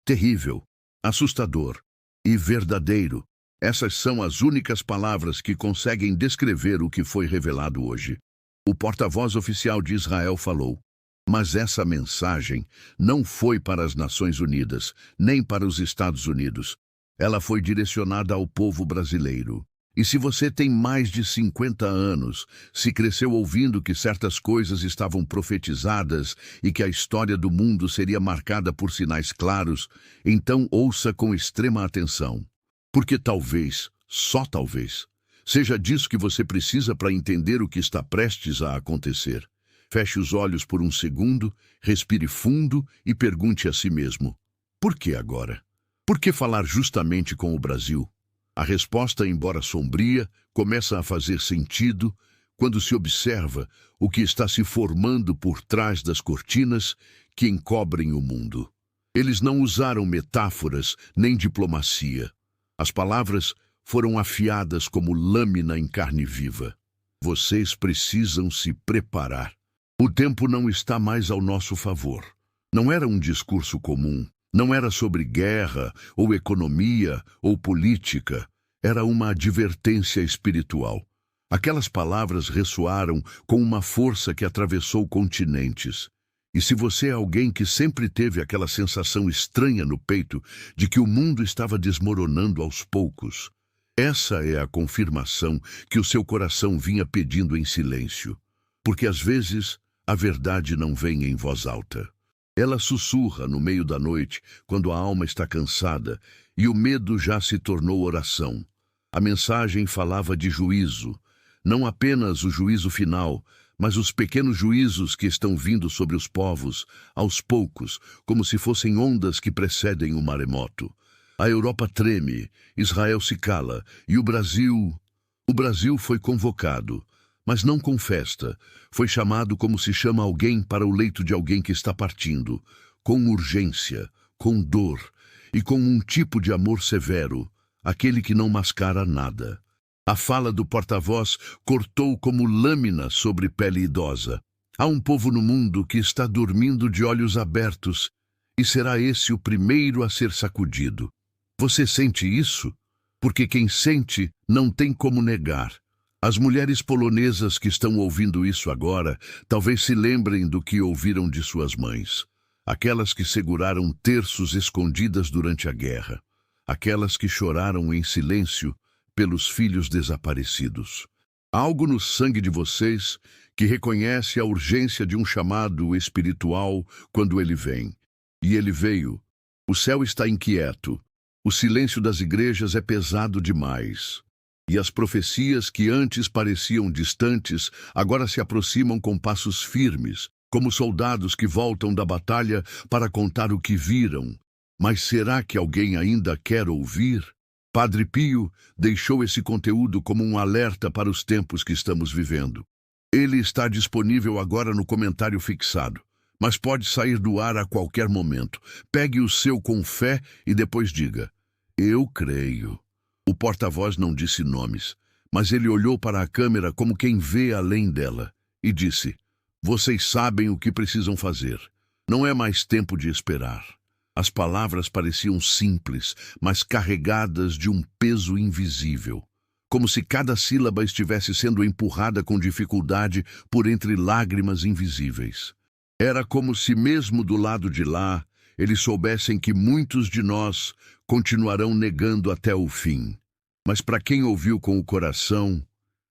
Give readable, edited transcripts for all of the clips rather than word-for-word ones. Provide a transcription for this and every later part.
terrível, assustador e verdadeiro. Essas são as únicas palavras que conseguem descrever o que foi revelado hoje. O porta-voz oficial de Israel falou: mas essa mensagem não foi para as Nações Unidas, nem para os Estados Unidos. Ela foi direcionada ao povo brasileiro. E se você tem mais de 50 anos, se cresceu ouvindo que certas coisas estavam profetizadas e que a história do mundo seria marcada por sinais claros, então ouça com extrema atenção. Porque talvez, só talvez, seja disso que você precisa para entender o que está prestes a acontecer. Feche os olhos por um segundo, respire fundo e pergunte a si mesmo: por que agora? Por que falar justamente com o Brasil? A resposta, embora sombria, começa a fazer sentido quando se observa o que está se formando por trás das cortinas que encobrem o mundo. Eles não usaram metáforas nem diplomacia. As palavras foram afiadas como lâmina em carne viva. Vocês precisam se preparar. O tempo não está mais ao nosso favor. Não era um discurso comum. Não era sobre guerra, ou economia, ou política. Era uma advertência espiritual. Aquelas palavras ressoaram com uma força que atravessou continentes. E se você é alguém que sempre teve aquela sensação estranha no peito de que o mundo estava desmoronando aos poucos, essa é a confirmação que o seu coração vinha pedindo em silêncio. Porque às vezes a verdade não vem em voz alta. Ela sussurra no meio da noite, quando a alma está cansada e o medo já se tornou oração. A mensagem falava de juízo, não apenas o juízo final, mas os pequenos juízos que estão vindo sobre os povos, aos poucos, como se fossem ondas que precedem o maremoto. A Europa treme, Israel se cala, e o Brasil foi convocado. Mas não com festa, foi chamado como se chama alguém para o leito de alguém que está partindo, com urgência, com dor e com um tipo de amor severo, aquele que não mascara nada. A fala do porta-voz cortou como lâmina sobre pele idosa. Há um povo no mundo que está dormindo de olhos abertos, e será esse o primeiro a ser sacudido. Você sente isso? Porque quem sente não tem como negar. As mulheres polonesas que estão ouvindo isso agora talvez se lembrem do que ouviram de suas mães. Aquelas que seguraram terços escondidas durante a guerra. Aquelas que choraram em silêncio pelos filhos desaparecidos. Há algo no sangue de vocês que reconhece a urgência de um chamado espiritual quando ele vem. E ele veio. O céu está inquieto. O silêncio das igrejas é pesado demais. E as profecias que antes pareciam distantes, agora se aproximam com passos firmes, como soldados que voltam da batalha para contar o que viram. Mas será que alguém ainda quer ouvir? Padre Pio deixou esse conteúdo como um alerta para os tempos que estamos vivendo. Ele está disponível agora no comentário fixado, mas pode sair do ar a qualquer momento. Pegue o seu com fé e depois diga: eu creio. O porta-voz não disse nomes, mas ele olhou para a câmera como quem vê além dela e disse: vocês sabem o que precisam fazer. Não é mais tempo de esperar. As palavras pareciam simples, mas carregadas de um peso invisível, como se cada sílaba estivesse sendo empurrada com dificuldade por entre lágrimas invisíveis. Era como se mesmo do lado de lá, eles soubessem que muitos de nós continuarão negando até o fim. Mas para quem ouviu com o coração,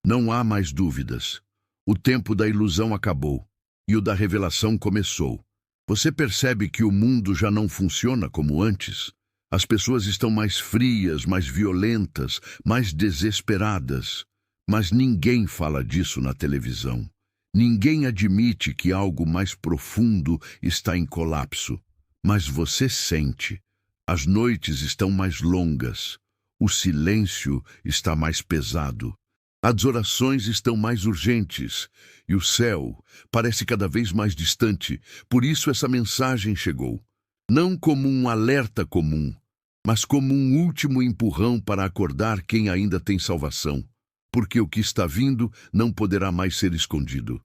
não há mais dúvidas. O tempo da ilusão acabou e o da revelação começou. Você percebe que o mundo já não funciona como antes? As pessoas estão mais frias, mais violentas, mais desesperadas. Mas ninguém fala disso na televisão. Ninguém admite que algo mais profundo está em colapso. Mas você sente. As noites estão mais longas. O silêncio está mais pesado. As orações estão mais urgentes. E o céu parece cada vez mais distante. Por isso essa mensagem chegou. Não como um alerta comum, mas como um último empurrão para acordar quem ainda tem salvação. Porque o que está vindo não poderá mais ser escondido.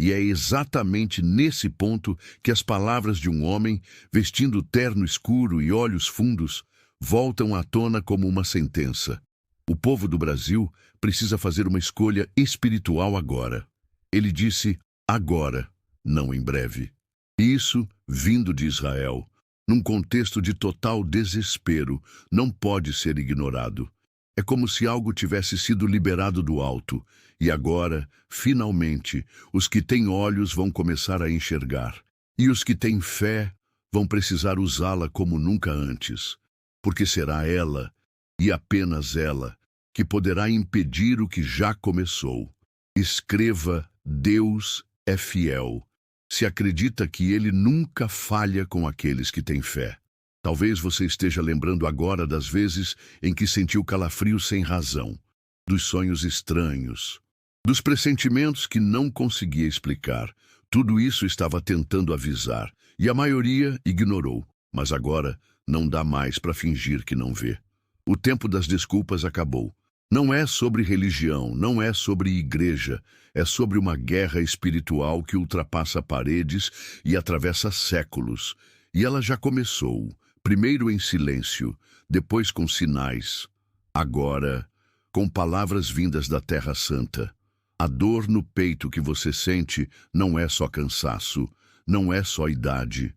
E é exatamente nesse ponto que as palavras de um homem, vestindo terno escuro e olhos fundos, voltam à tona como uma sentença. O povo do Brasil precisa fazer uma escolha espiritual agora. Ele disse agora, não em breve. Isso, vindo de Israel, num contexto de total desespero, não pode ser ignorado. É como se algo tivesse sido liberado do alto, e agora, finalmente, os que têm olhos vão começar a enxergar, e os que têm fé vão precisar usá-la como nunca antes, porque será ela, e apenas ela, que poderá impedir o que já começou. Escreva: Deus é fiel. Se acredita que ele nunca falha com aqueles que têm fé. Talvez você esteja lembrando agora das vezes em que sentiu calafrio sem razão, dos sonhos estranhos, dos pressentimentos que não conseguia explicar. Tudo isso estava tentando avisar, e a maioria ignorou. Mas agora não dá mais para fingir que não vê. O tempo das desculpas acabou. Não é sobre religião, não é sobre igreja, é sobre uma guerra espiritual que ultrapassa paredes e atravessa séculos. E ela já começou, primeiro em silêncio, depois com sinais, agora com palavras vindas da Terra Santa. A dor no peito que você sente não é só cansaço, não é só idade.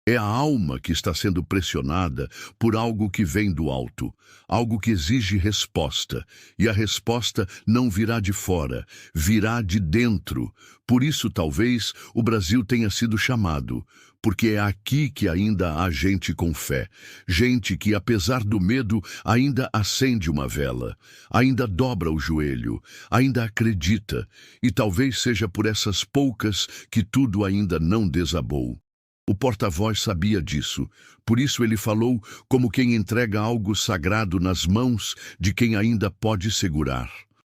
É a alma que está sendo pressionada por algo que vem do alto, algo que exige resposta, e a resposta não virá de fora, virá de dentro. Por isso, talvez, o Brasil tenha sido chamado, porque é aqui que ainda há gente com fé, gente que, apesar do medo, ainda acende uma vela, ainda dobra o joelho, ainda acredita, e talvez seja por essas poucas que tudo ainda não desabou. O porta-voz sabia disso, por isso ele falou como quem entrega algo sagrado nas mãos de quem ainda pode segurar.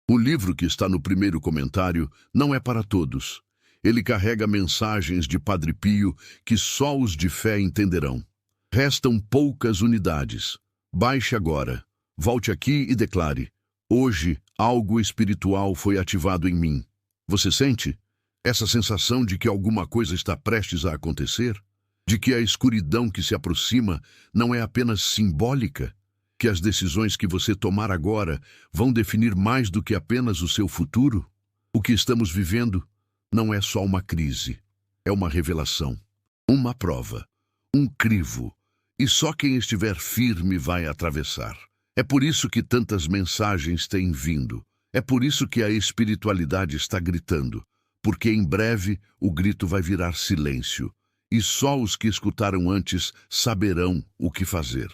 O livro que está no primeiro comentário não é para todos. Ele carrega mensagens de Padre Pio que só os de fé entenderão. Restam poucas unidades. Baixe agora, volte aqui e declare: hoje algo espiritual foi ativado em mim. Você sente? Essa sensação de que alguma coisa está prestes a acontecer? De que a escuridão que se aproxima não é apenas simbólica? Que as decisões que você tomar agora vão definir mais do que apenas o seu futuro? O que estamos vivendo não é só uma crise, é uma revelação, uma prova, um crivo, e só quem estiver firme vai atravessar. É por isso que tantas mensagens têm vindo, é por isso que a espiritualidade está gritando. Porque em breve o grito vai virar silêncio, e só os que escutaram antes saberão o que fazer.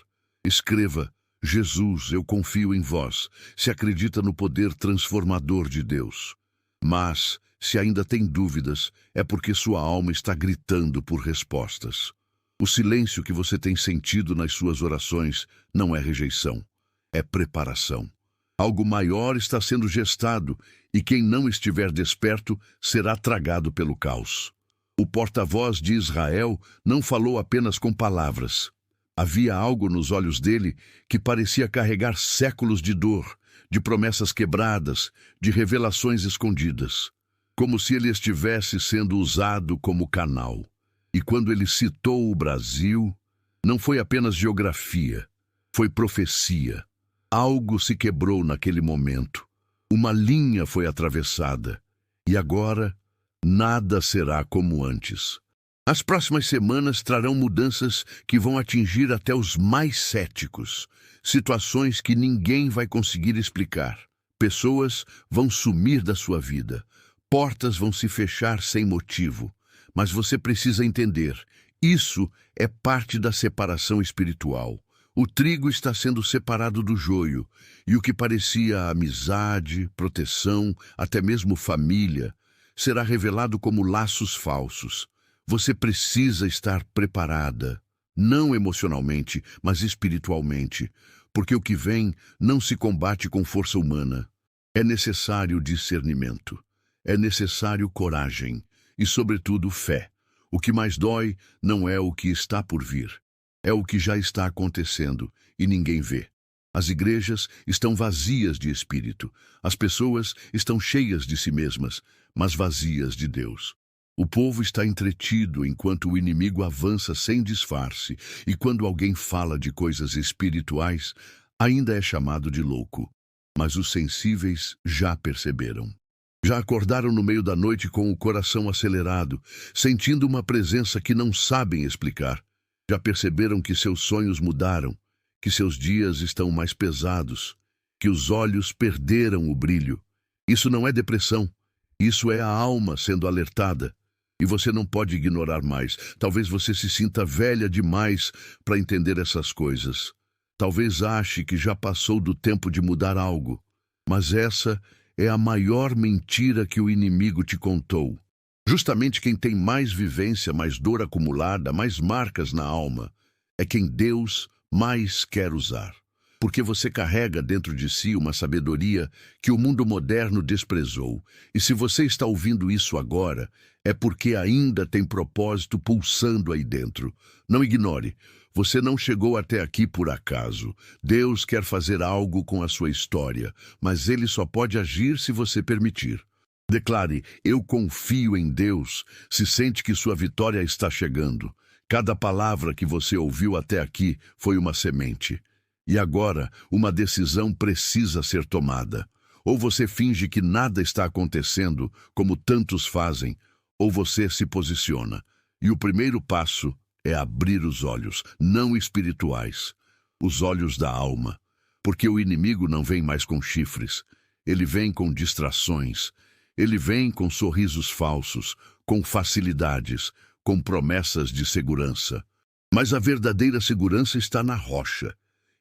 Escreva: Jesus, eu confio em vós, se acredita no poder transformador de Deus. Mas, se ainda tem dúvidas, é porque sua alma está gritando por respostas. O silêncio que você tem sentido nas suas orações não é rejeição, é preparação. Algo maior está sendo gestado, e quem não estiver desperto será tragado pelo caos. O porta-voz de Israel não falou apenas com palavras. Havia algo nos olhos dele que parecia carregar séculos de dor, de promessas quebradas, de revelações escondidas. Como se ele estivesse sendo usado como canal. E quando ele citou o Brasil, não foi apenas geografia, foi profecia. Algo se quebrou naquele momento. Uma linha foi atravessada. E agora, nada será como antes. As próximas semanas trarão mudanças que vão atingir até os mais céticos. Situações que ninguém vai conseguir explicar. Pessoas vão sumir da sua vida. Portas vão se fechar sem motivo. Mas você precisa entender, isso é parte da separação espiritual. O trigo está sendo separado do joio, e o que parecia amizade, proteção, até mesmo família, será revelado como laços falsos. Você precisa estar preparada, não emocionalmente, mas espiritualmente, porque o que vem não se combate com força humana. É necessário discernimento, é necessário coragem e, sobretudo, fé. O que mais dói não é o que está por vir. É o que já está acontecendo e ninguém vê. As igrejas estão vazias de espírito. As pessoas estão cheias de si mesmas, mas vazias de Deus. O povo está entretido enquanto o inimigo avança sem disfarce, e quando alguém fala de coisas espirituais, ainda é chamado de louco. Mas os sensíveis já perceberam. Já acordaram no meio da noite com o coração acelerado, sentindo uma presença que não sabem explicar. Já perceberam que seus sonhos mudaram, que seus dias estão mais pesados, que os olhos perderam o brilho. Isso não é depressão, isso é a alma sendo alertada. E você não pode ignorar mais. Talvez você se sinta velha demais para entender essas coisas. Talvez ache que já passou do tempo de mudar algo. Mas essa é a maior mentira que o inimigo te contou. Justamente quem tem mais vivência, mais dor acumulada, mais marcas na alma, é quem Deus mais quer usar. Porque você carrega dentro de si uma sabedoria que o mundo moderno desprezou. E se você está ouvindo isso agora, é porque ainda tem propósito pulsando aí dentro. Não ignore, você não chegou até aqui por acaso. Deus quer fazer algo com a sua história, mas Ele só pode agir se você permitir. Declare, eu confio em Deus, se sente que sua vitória está chegando. Cada palavra que você ouviu até aqui foi uma semente. E agora, uma decisão precisa ser tomada. Ou você finge que nada está acontecendo, como tantos fazem, ou você se posiciona. E o primeiro passo é abrir os olhos, não espirituais, os olhos da alma. Porque o inimigo não vem mais com chifres, ele vem com distrações, ele vem com sorrisos falsos, com facilidades, com promessas de segurança. Mas a verdadeira segurança está na rocha.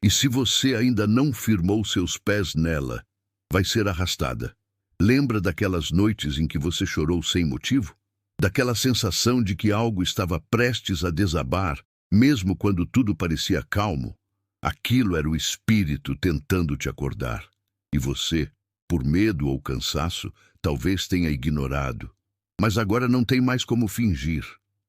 E se você ainda não firmou seus pés nela, vai ser arrastada. Lembra daquelas noites em que você chorou sem motivo? Daquela sensação de que algo estava prestes a desabar, mesmo quando tudo parecia calmo? Aquilo era o espírito tentando te acordar. E você, por medo ou cansaço, talvez tenha ignorado. Mas agora não tem mais como fingir.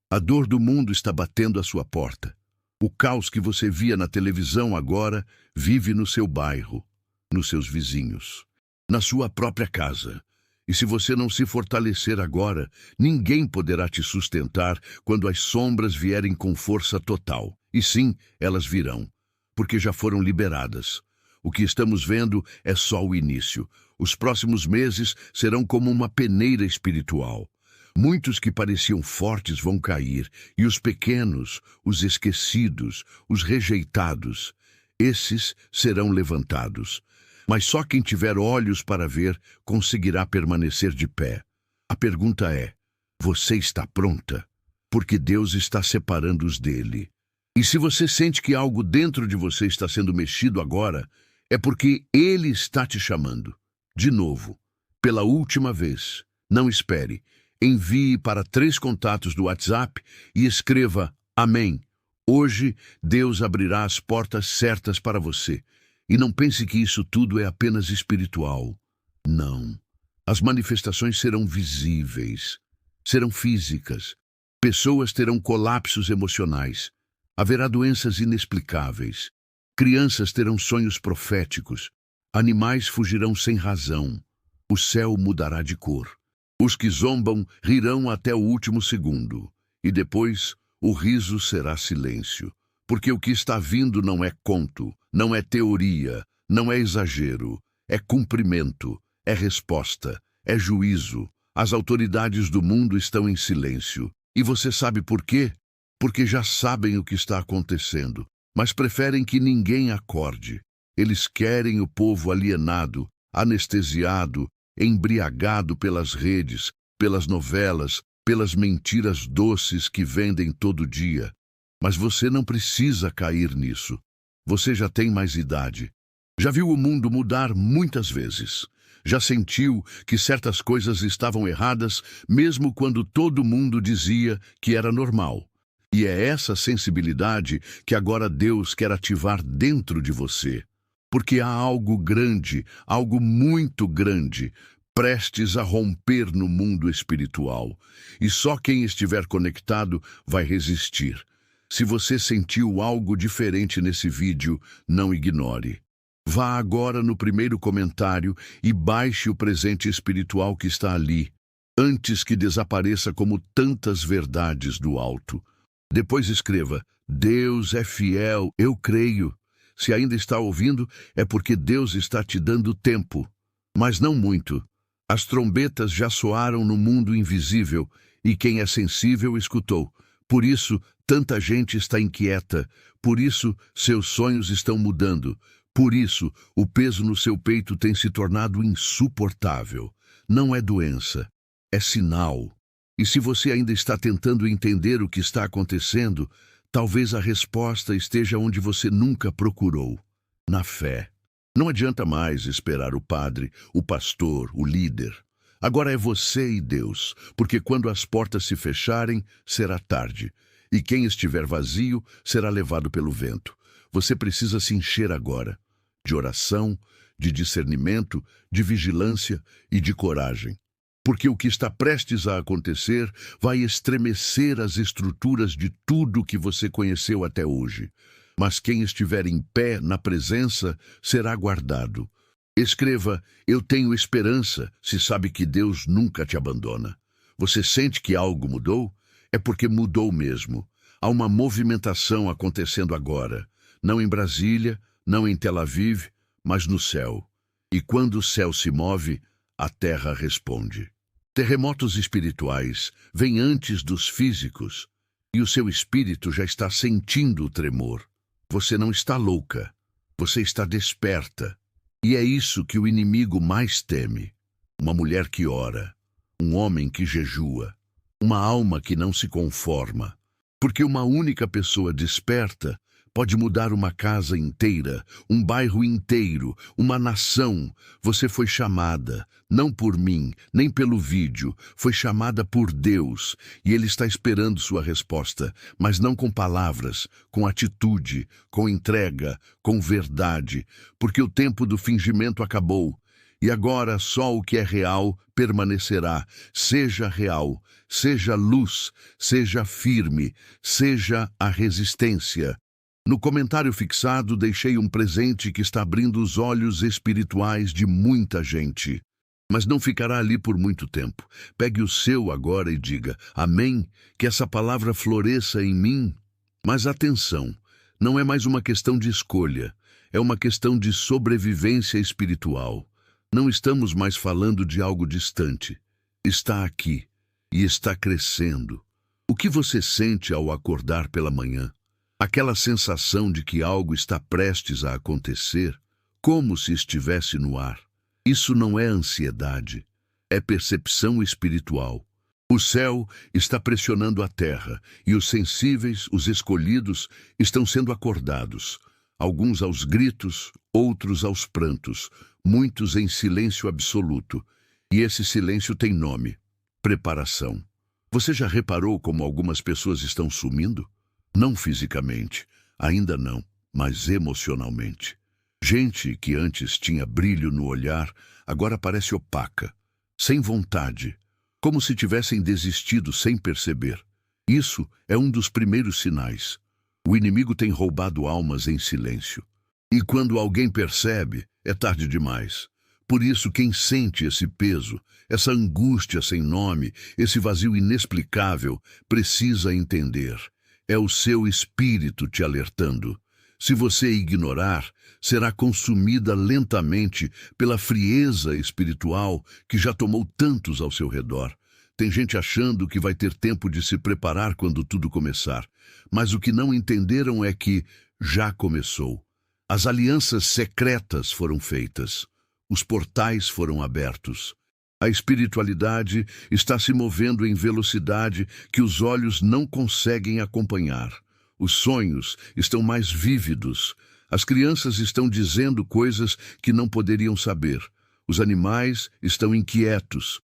A dor do mundo está batendo à sua porta. O caos que você via na televisão agora vive no seu bairro, nos seus vizinhos, na sua própria casa. E se você não se fortalecer agora, ninguém poderá te sustentar quando as sombras vierem com força total. E sim, elas virão, porque já foram liberadas. O que estamos vendo é só o início. Os próximos meses serão como uma peneira espiritual. Muitos que pareciam fortes vão cair, e os pequenos, os esquecidos, os rejeitados, esses serão levantados. Mas só quem tiver olhos para ver conseguirá permanecer de pé. A pergunta é, você está pronta? Porque Deus está separando os dele. E se você sente que algo dentro de você está sendo mexido agora, é porque Ele está te chamando. De novo, pela última vez, não espere. Envie para 3 contatos do WhatsApp e escreva Amém. Hoje, Deus abrirá as portas certas para você. E não pense que isso tudo é apenas espiritual. Não. As manifestações serão visíveis, serão físicas. Pessoas terão colapsos emocionais. Haverá doenças inexplicáveis. Crianças terão sonhos proféticos. Animais fugirão sem razão. O céu mudará de cor. Os que zombam rirão até o último segundo, e depois o riso será silêncio, porque o que está vindo não é conto, não é teoria, não é exagero, é cumprimento, é resposta, é juízo. As autoridades do mundo estão em silêncio. E você sabe por quê? Porque já sabem o que está acontecendo, mas preferem que ninguém acorde. Eles querem o povo alienado, anestesiado, embriagado pelas redes, pelas novelas, pelas mentiras doces que vendem todo dia. Mas você não precisa cair nisso. Você já tem mais idade. Já viu o mundo mudar muitas vezes. Já sentiu que certas coisas estavam erradas, mesmo quando todo mundo dizia que era normal. E é essa sensibilidade que agora Deus quer ativar dentro de você. Porque há algo grande, algo muito grande, prestes a romper no mundo espiritual. E só quem estiver conectado vai resistir. Se você sentiu algo diferente nesse vídeo, não ignore. Vá agora no primeiro comentário e baixe o presente espiritual que está ali. antes que desapareça como tantas verdades do alto. Depois escreva: Deus é fiel, eu creio. Se ainda está ouvindo, é porque Deus está te dando tempo. Mas não muito. As trombetas já soaram no mundo invisível, e quem é sensível escutou. Por isso, tanta gente está inquieta. Por isso, seus sonhos estão mudando. Por isso, o peso no seu peito tem se tornado insuportável. Não é doença, é sinal. E se você ainda está tentando entender o que está acontecendo, talvez a resposta esteja onde você nunca procurou, na fé. Não adianta mais esperar o padre, o pastor, o líder. Agora é você e Deus, porque quando as portas se fecharem, será tarde. E quem estiver vazio será levado pelo vento. Você precisa se encher agora, de oração, de discernimento, de vigilância e de coragem. Porque o que está prestes a acontecer vai estremecer as estruturas de tudo que você conheceu até hoje. Mas quem estiver em pé na presença será guardado. Escreva: eu tenho esperança, se sabe que Deus nunca te abandona. Você sente que algo mudou? É porque mudou mesmo. Há uma movimentação acontecendo agora. Não em Brasília, não em Tel Aviv, mas no céu. E quando o céu se move, a terra responde. Terremotos espirituais vêm antes dos físicos, e o seu espírito já está sentindo o tremor. Você não está louca, você está desperta. E é isso que o inimigo mais teme. Uma mulher que ora, um homem que jejua, uma alma que não se conforma. Porque uma única pessoa desperta pode mudar uma casa inteira, um bairro inteiro, uma nação. Você foi chamada, não por mim, nem pelo vídeo, foi chamada por Deus, e Ele está esperando sua resposta, mas não com palavras, com atitude, com entrega, com verdade, porque o tempo do fingimento acabou, e agora só o que é real permanecerá. Seja real, seja luz, seja firme, seja a resistência. No comentário fixado, deixei um presente que está abrindo os olhos espirituais de muita gente. Mas não ficará ali por muito tempo. Pegue o seu agora e diga: amém, que essa palavra floresça em mim. Mas atenção, não é mais uma questão de escolha, é uma questão de sobrevivência espiritual. Não estamos mais falando de algo distante. Está aqui e está crescendo. O que você sente ao acordar pela manhã? Aquela sensação de que algo está prestes a acontecer, como se estivesse no ar. Isso não é ansiedade, é percepção espiritual. O céu está pressionando a terra, e os sensíveis, os escolhidos, estão sendo acordados. Alguns aos gritos, outros aos prantos, muitos em silêncio absoluto. E esse silêncio tem nome: preparação. Você já reparou como algumas pessoas estão sumindo? Não fisicamente, ainda não, mas emocionalmente. Gente que antes tinha brilho no olhar, agora parece opaca, sem vontade, como se tivessem desistido sem perceber. Isso é um dos primeiros sinais. O inimigo tem roubado almas em silêncio. E quando alguém percebe, é tarde demais. Por isso, quem sente esse peso, essa angústia sem nome, esse vazio inexplicável, precisa entender. É o seu espírito te alertando. Se você ignorar, será consumida lentamente pela frieza espiritual que já tomou tantos ao seu redor. Tem gente achando que vai ter tempo de se preparar quando tudo começar. Mas o que não entenderam é que já começou. As alianças secretas foram feitas. Os portais foram abertos. A espiritualidade está se movendo em velocidade que os olhos não conseguem acompanhar. Os sonhos estão mais vívidos. As crianças estão dizendo coisas que não poderiam saber. Os animais estão inquietos.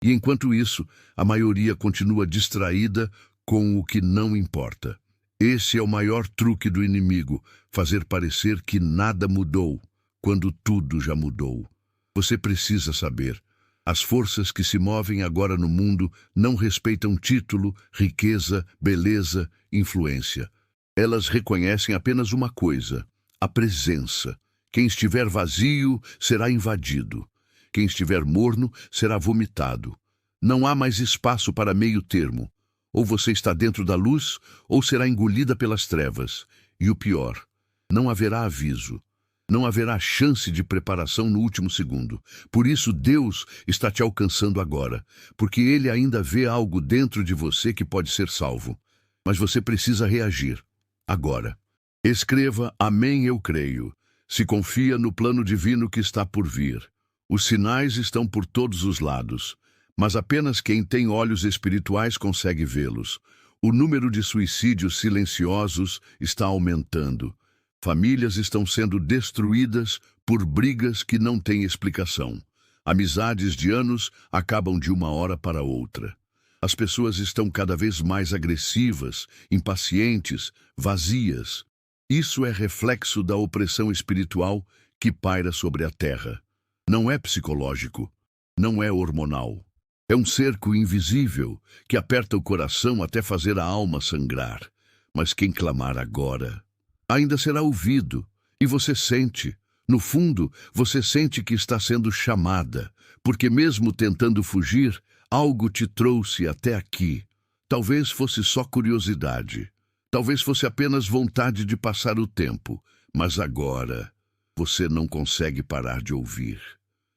E enquanto isso, a maioria continua distraída com o que não importa. Esse é o maior truque do inimigo, fazer parecer que nada mudou, quando tudo já mudou. Você precisa saber. As forças que se movem agora no mundo não respeitam título, riqueza, beleza, influência. Elas reconhecem apenas uma coisa: a presença. Quem estiver vazio será invadido. Quem estiver morno será vomitado. Não há mais espaço para meio termo. Ou você está dentro da luz, ou será engolida pelas trevas. E o pior, não haverá aviso. Não haverá chance de preparação no último segundo. Por isso Deus está te alcançando agora, porque Ele ainda vê algo dentro de você que pode ser salvo. Mas você precisa reagir, agora. Escreva: Amém, eu creio. Se confia no plano divino que está por vir. Os sinais estão por todos os lados, mas apenas quem tem olhos espirituais consegue vê-los. O número de suicídios silenciosos está aumentando. Famílias estão sendo destruídas por brigas que não têm explicação. Amizades de anos acabam de uma hora para outra. As pessoas estão cada vez mais agressivas, impacientes, vazias. Isso é reflexo da opressão espiritual que paira sobre a terra. Não é psicológico, não é hormonal. É um cerco invisível que aperta o coração até fazer a alma sangrar. Mas quem clamar agora ainda será ouvido, e você sente, no fundo, você sente que está sendo chamada, porque mesmo tentando fugir, algo te trouxe até aqui. Talvez fosse só curiosidade, talvez fosse apenas vontade de passar o tempo, mas agora você não consegue parar de ouvir,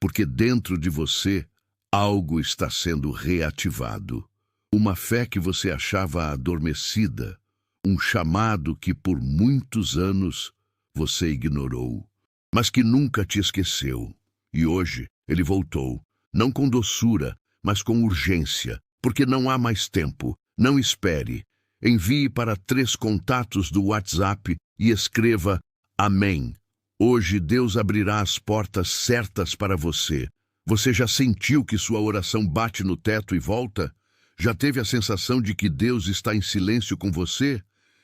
porque dentro de você algo está sendo reativado. Uma fé que você achava adormecida, um chamado que por muitos anos você ignorou, mas que nunca te esqueceu. E hoje ele voltou, não com doçura, mas com urgência, porque não há mais tempo. Não espere. Envie para 3 contatos do WhatsApp e escreva: Amém. Hoje Deus abrirá as portas certas para você. Você já sentiu que sua oração bate no teto e volta? Já teve a sensação de que Deus está em silêncio com você?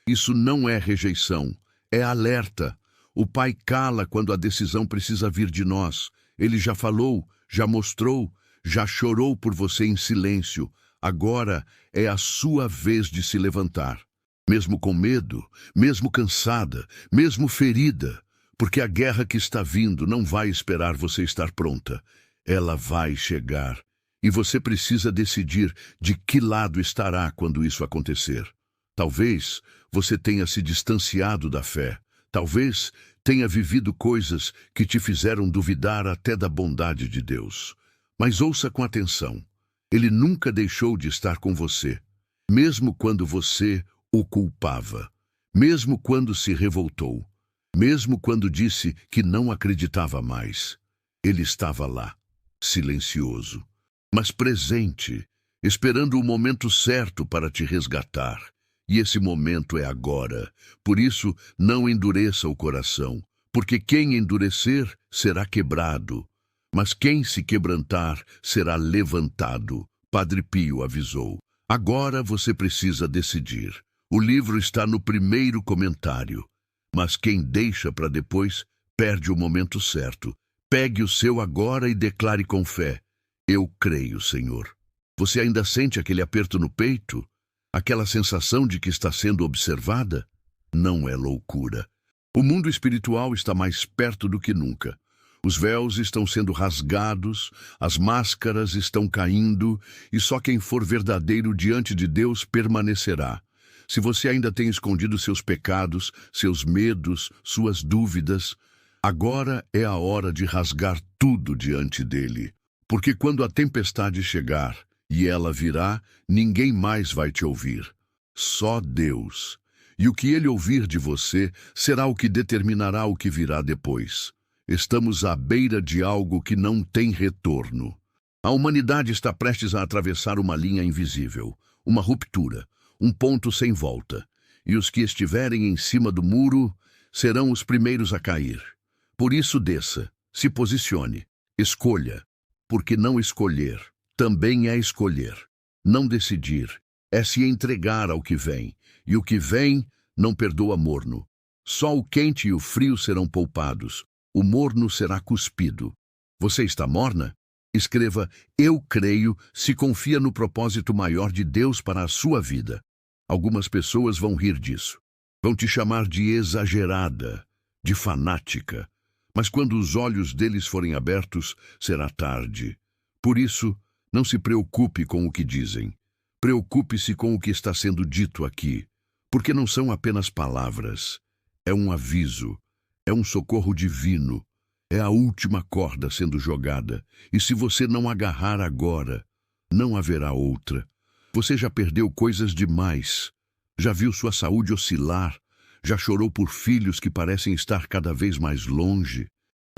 Isso não é rejeição, é alerta. O Pai cala quando a decisão precisa vir de nós. Ele já falou, já mostrou, já chorou por você em silêncio. Agora é a sua vez de se levantar. Mesmo com medo, mesmo cansada, mesmo ferida, porque a guerra que está vindo não vai esperar você estar pronta. Ela vai chegar. E você precisa decidir de que lado estará quando isso acontecer. Talvez você tenha se distanciado da fé. Talvez tenha vivido coisas que te fizeram duvidar até da bondade de Deus. Mas ouça com atenção. Ele nunca deixou de estar com você, mesmo quando você o culpava, mesmo quando se revoltou, mesmo quando disse que não acreditava mais. Ele estava lá, silencioso, mas presente, esperando o momento certo para te resgatar. E esse momento é agora. Por isso, não endureça o coração, porque quem endurecer será quebrado, mas quem se quebrantar será levantado. Padre Pio avisou. Agora você precisa decidir. O livro está no primeiro comentário, mas quem deixa para depois perde o momento certo. Pegue o seu agora e declare com fé: Eu creio, Senhor. Você ainda sente aquele aperto no peito? Aquela sensação de que está sendo observada? Não é loucura. O mundo espiritual está mais perto do que nunca. Os véus estão sendo rasgados, as máscaras estão caindo, e só quem for verdadeiro diante de Deus permanecerá. Se você ainda tem escondido seus pecados, seus medos, suas dúvidas, agora é a hora de rasgar tudo diante dele. Porque quando a tempestade chegar, e ela virá, ninguém mais vai te ouvir. Só Deus. E o que ele ouvir de você será o que determinará o que virá depois. Estamos à beira de algo que não tem retorno. A humanidade está prestes a atravessar uma linha invisível, uma ruptura, um ponto sem volta. E os que estiverem em cima do muro serão os primeiros a cair. Por isso desça, se posicione, escolha, porque não escolher também é escolher. Não decidir é se entregar ao que vem, e o que vem não perdoa morno. Só o quente e o frio serão poupados, o morno será cuspido. Você está morna? Escreva: Eu creio, se confia no propósito maior de Deus para a sua vida. Algumas pessoas vão rir disso. Vão te chamar de exagerada, de fanática. Mas quando os olhos deles forem abertos, será tarde. Por isso, Não se preocupe com o que dizem. Preocupe-se com o que está sendo dito aqui, porque não são apenas palavras. É um aviso, é um socorro divino, é a última corda sendo jogada, e se você não agarrar agora, não haverá outra. Você já perdeu coisas demais, já viu sua saúde oscilar, já chorou por filhos que parecem estar cada vez mais longe,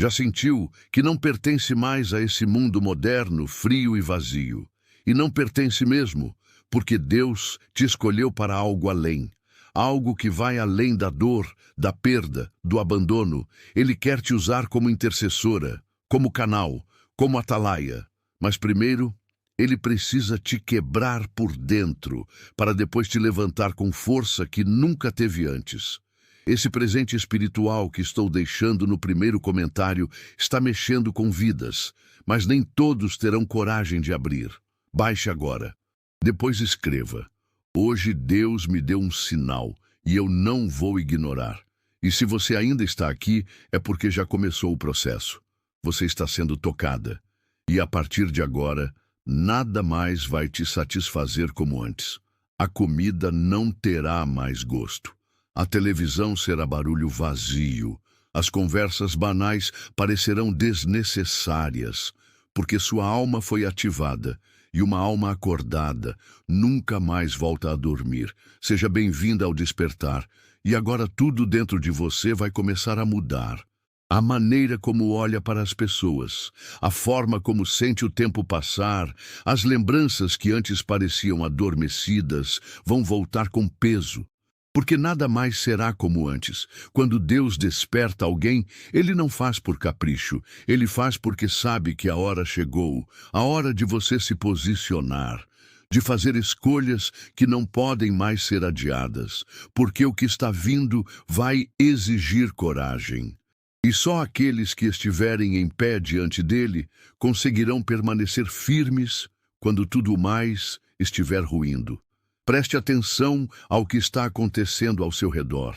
já sentiu que não pertence mais a esse mundo moderno, frio e vazio. E não pertence mesmo, porque Deus te escolheu para algo além. Algo que vai além da dor, da perda, do abandono. Ele quer te usar como intercessora, como canal, como atalaia. Mas primeiro, ele precisa te quebrar por dentro, para depois te levantar com força que nunca teve antes. Esse presente espiritual que estou deixando no primeiro comentário está mexendo com vidas, mas nem todos terão coragem de abrir. Baixe agora. Depois escreva: hoje Deus me deu um sinal e eu não vou ignorar. E se você ainda está aqui, é porque já começou o processo. Você está sendo tocada. E a partir de agora, nada mais vai te satisfazer como antes. A comida não terá mais gosto. A televisão será barulho vazio. As conversas banais parecerão desnecessárias, porque sua alma foi ativada, e uma alma acordada nunca mais volta a dormir. Seja bem-vinda ao despertar, e agora tudo dentro de você vai começar a mudar. A maneira como olha para as pessoas, a forma como sente o tempo passar, as lembranças que antes pareciam adormecidas vão voltar com peso. Porque nada mais será como antes. Quando Deus desperta alguém, Ele não faz por capricho. Ele faz porque sabe que a hora chegou, a hora de você se posicionar, de fazer escolhas que não podem mais ser adiadas, porque o que está vindo vai exigir coragem. E só aqueles que estiverem em pé diante dele conseguirão permanecer firmes quando tudo mais estiver ruindo. Preste atenção ao que está acontecendo ao seu redor.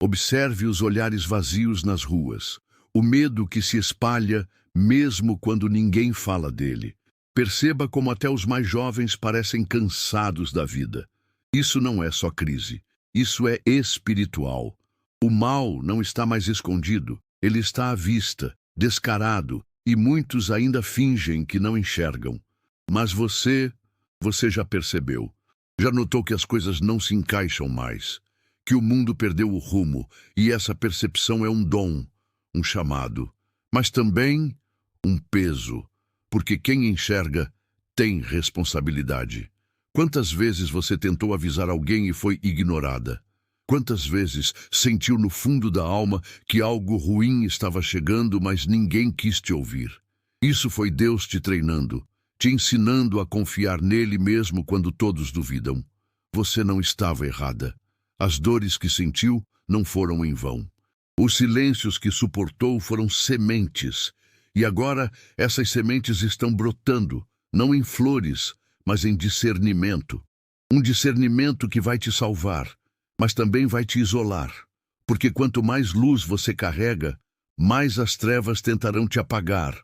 Observe os olhares vazios nas ruas, o medo que se espalha mesmo quando ninguém fala dele. Perceba como até os mais jovens parecem cansados da vida. Isso não é só crise, isso é espiritual. O mal não está mais escondido, ele está à vista, descarado, e muitos ainda fingem que não enxergam. Mas você já percebeu. Já notou que as coisas não se encaixam mais, que o mundo perdeu o rumo, e essa percepção é um dom, um chamado, mas também um peso, porque quem enxerga tem responsabilidade. Quantas vezes você tentou avisar alguém e foi ignorada? Quantas vezes sentiu no fundo da alma que algo ruim estava chegando, mas ninguém quis te ouvir? Isso foi Deus te treinando, te ensinando a confiar nele mesmo quando todos duvidam. Você não estava errada. As dores que sentiu não foram em vão. Os silêncios que suportou foram sementes, e agora essas sementes estão brotando, não em flores, mas em discernimento. Um discernimento que vai te salvar, mas também vai te isolar, porque quanto mais luz você carrega, mais as trevas tentarão te apagar.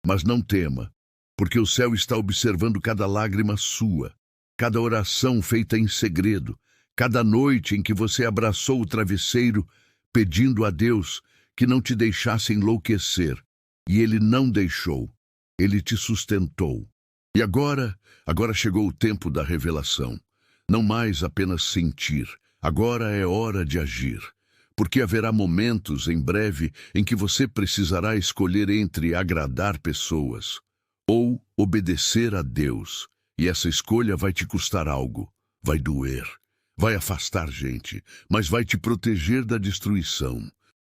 Mas não tema, porque o céu está observando cada lágrima sua, cada oração feita em segredo, cada noite em que você abraçou o travesseiro, pedindo a Deus que não te deixasse enlouquecer. E Ele não deixou, Ele te sustentou. E agora chegou o tempo da revelação. Não mais apenas sentir, agora é hora de agir. Porque haverá momentos em breve em que você precisará escolher entre agradar pessoas ou obedecer a Deus, e essa escolha vai te custar algo, vai doer, vai afastar gente, mas vai te proteger da destruição.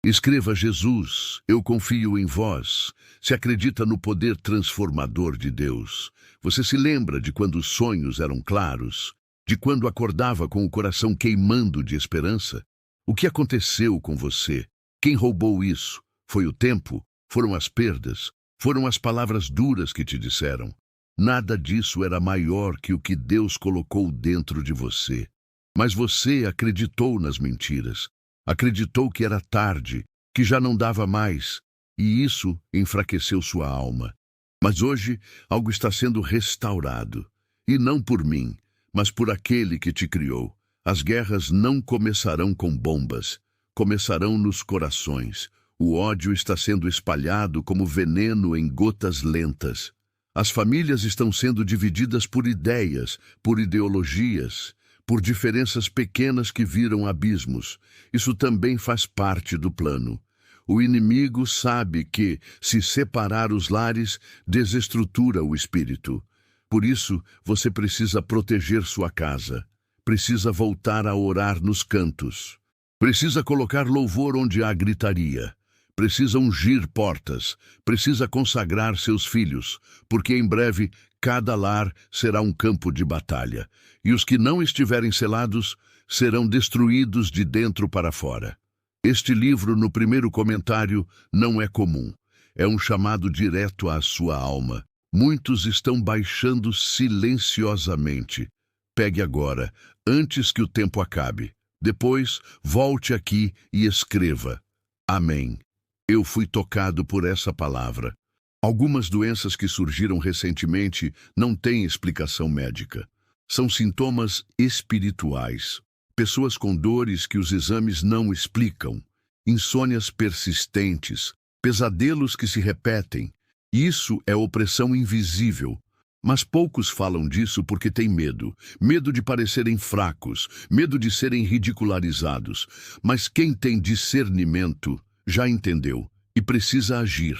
Escreva: Jesus, eu confio em vós. Se acredita no poder transformador de Deus. Você se lembra de quando os sonhos eram claros? De quando acordava com o coração queimando de esperança? O que aconteceu com você? Quem roubou isso? Foi o tempo? Foram as perdas? Foram as palavras duras que te disseram? Nada disso era maior que o que Deus colocou dentro de você. Mas você acreditou nas mentiras. Acreditou que era tarde, que já não dava mais, e isso enfraqueceu sua alma. Mas hoje algo está sendo restaurado. E não por mim, mas por aquele que te criou. As guerras não começarão com bombas, começarão nos corações. O ódio está sendo espalhado como veneno em gotas lentas. As famílias estão sendo divididas por ideias, por ideologias, por diferenças pequenas que viram abismos. Isso também faz parte do plano. O inimigo sabe que, se separar os lares, desestrutura o espírito. Por isso, você precisa proteger sua casa. Precisa voltar a orar nos cantos. Precisa colocar louvor onde há gritaria. Precisa ungir portas. Precisa consagrar seus filhos, porque em breve cada lar será um campo de batalha. E os que não estiverem selados serão destruídos de dentro para fora. Este livro, no primeiro comentário, não é comum. É um chamado direto à sua alma. Muitos estão baixando silenciosamente. Pegue agora, antes que o tempo acabe. Depois, volte aqui e escreva. Amém. Eu fui tocado por essa palavra. Algumas doenças que surgiram recentemente não têm explicação médica. São sintomas espirituais. Pessoas com dores que os exames não explicam. Insônias persistentes. Pesadelos que se repetem. Isso é opressão invisível. Mas poucos falam disso porque têm medo. Medo de parecerem fracos. Medo de serem ridicularizados. Mas quem tem discernimento já entendeu e precisa agir.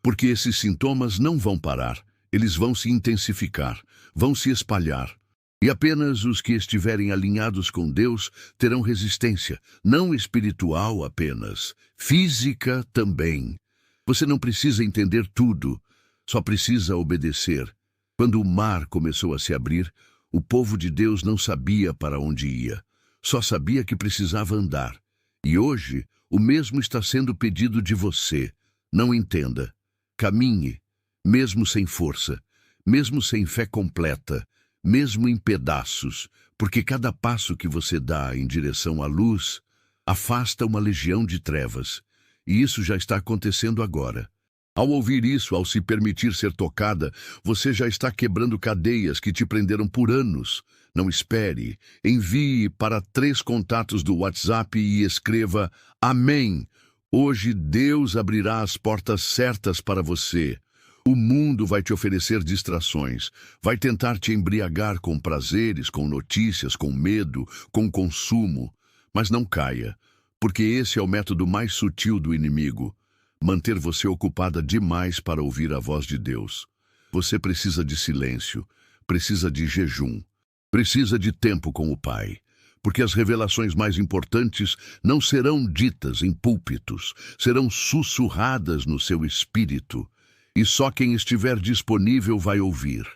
Porque esses sintomas não vão parar. Eles vão se intensificar. Vão se espalhar. E apenas os que estiverem alinhados com Deus terão resistência. Não espiritual apenas. Física também. Você não precisa entender tudo. Só precisa obedecer. Quando o mar começou a se abrir, o povo de Deus não sabia para onde ia. Só sabia que precisava andar. E hoje, o mesmo está sendo pedido de você. Não entenda. Caminhe, mesmo sem força, mesmo sem fé completa, mesmo em pedaços, porque cada passo que você dá em direção à luz afasta uma legião de trevas. E isso já está acontecendo agora. Ao ouvir isso, ao se permitir ser tocada, você já está quebrando cadeias que te prenderam por anos. Não espere. Envie para 3 contatos do WhatsApp e escreva Amém. Hoje Deus abrirá as portas certas para você. O mundo vai te oferecer distrações, vai tentar te embriagar com prazeres, com notícias, com medo, com consumo. Mas não caia, porque esse é o método mais sutil do inimigo. Manter você ocupada demais para ouvir a voz de Deus. Você precisa de silêncio, precisa de jejum, precisa de tempo com o Pai. Porque as revelações mais importantes não serão ditas em púlpitos, serão sussurradas no seu espírito. E só quem estiver disponível vai ouvir.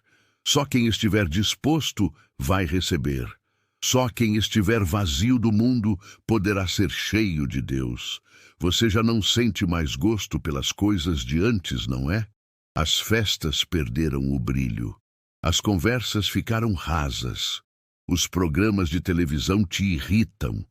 Só quem estiver disposto vai receber. Só quem estiver vazio do mundo poderá ser cheio de Deus. Você já não sente mais gosto pelas coisas de antes, não é? As festas perderam o brilho. As conversas ficaram rasas. Os programas de televisão te irritam.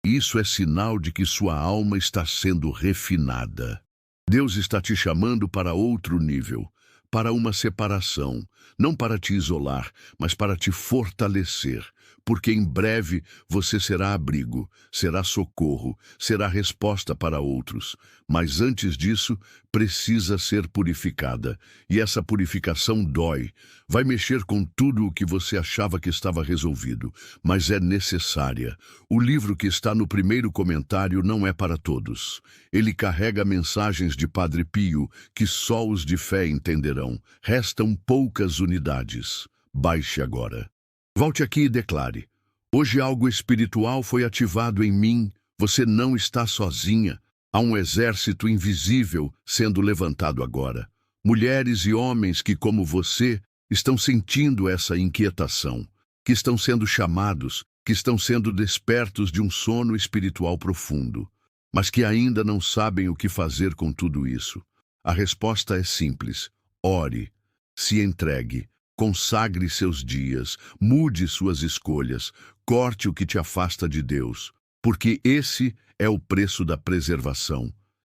Isso é sinal de que sua alma está sendo refinada. Deus está te chamando para outro nível, para uma separação, não para te isolar, mas para te fortalecer, porque em breve você será abrigo, será socorro, será resposta para outros. Mas antes disso, precisa ser purificada. E essa purificação dói. Vai mexer com tudo o que você achava que estava resolvido, mas é necessária. O livro que está no primeiro comentário não é para todos. Ele carrega mensagens de Padre Pio que só os de fé entenderão. Restam poucas unidades. Baixe agora. Volte aqui e declare: hoje algo espiritual foi ativado em mim. Você não está sozinha. Há um exército invisível sendo levantado agora. Mulheres e homens que, como você, estão sentindo essa inquietação, que estão sendo chamados, que estão sendo despertos de um sono espiritual profundo, mas que ainda não sabem o que fazer com tudo isso. A resposta é simples: ore, se entregue, consagre seus dias, mude suas escolhas, corte o que te afasta de Deus, porque esse é o preço da preservação.